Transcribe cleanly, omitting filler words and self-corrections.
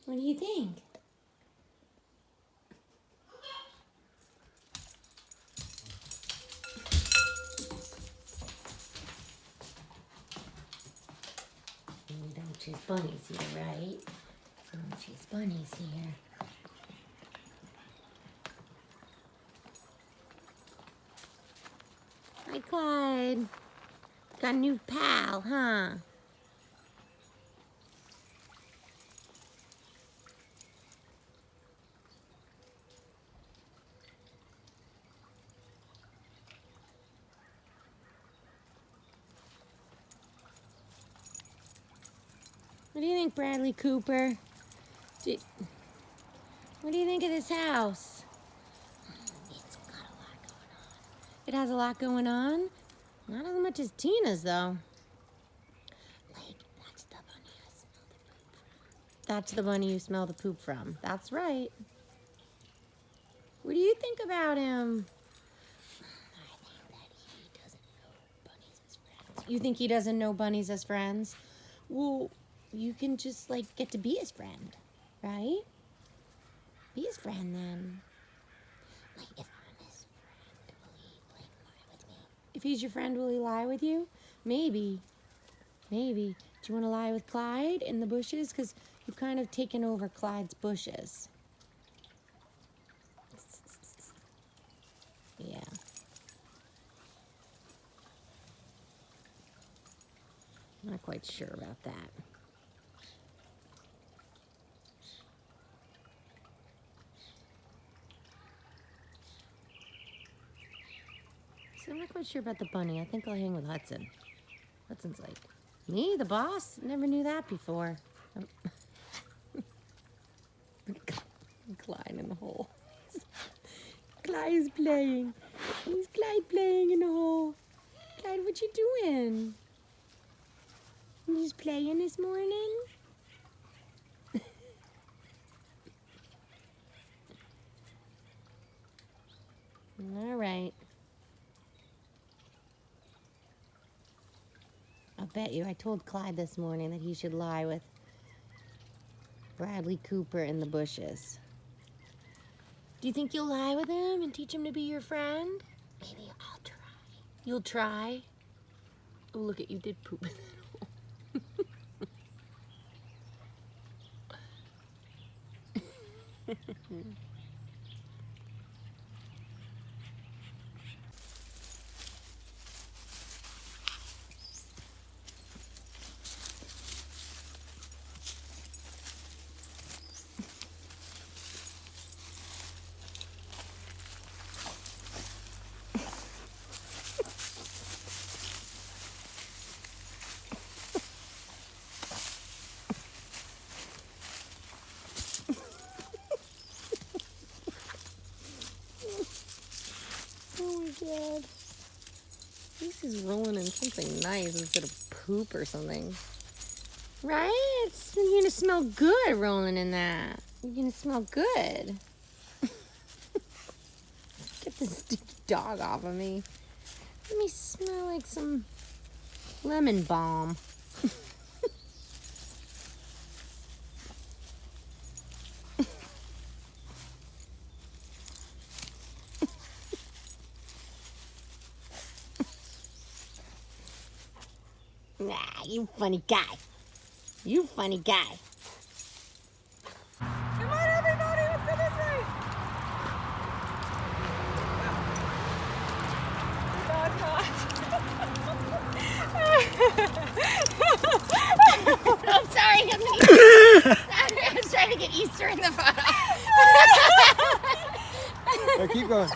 What do you think? We don't chase bunnies here, right? We don't chase bunnies here. Hi, Clyde. Got a new pal, huh? What do you think, Bradley Cooper? What do you think of this house? It's got a lot going on. It has a lot going on? Not as much as Tina's, though. Like, that's the bunny I smell the poop from. That's the bunny you smell the poop from. That's right. What do you think about him? I think that he doesn't know bunnies as friends. You think he doesn't know bunnies as friends? Well, you can just, like, get to be his friend, right? Be his friend, then. Like, if I'm his friend, will he, like, lie with me? If he's your friend, will he lie with you? Maybe. Maybe. Do you want to lie with Clyde in the bushes? Because you've kind of taken over Clyde's bushes. Yeah. Not quite sure about that. So I'm not quite sure about the bunny. I think I'll hang with Hudson. Hudson's like, me, the boss? Never knew that before. Clyde in the hole. Clyde is playing. He's Clyde playing in the hole. Clyde, what you doing? You just playing this morning? All right. I'll bet you I told Clyde this morning that he should lie with Bradley Cooper in the bushes. Do you think you'll lie with him and teach him to be your friend? Maybe I'll try. You'll try? Oh, look at you did poop in that hole. Oh my god. At least he's rolling in something nice instead of poop or something. Right? You're gonna smell good rolling in that. You're gonna smell good. Get this stinky dog off of me. Let me smell like some lemon balm. Nah, you funny guy. You funny guy. Come on, everybody, let's go this way. No, it's not. I'm sorry. I was trying to get Easter in the photo. Keep going.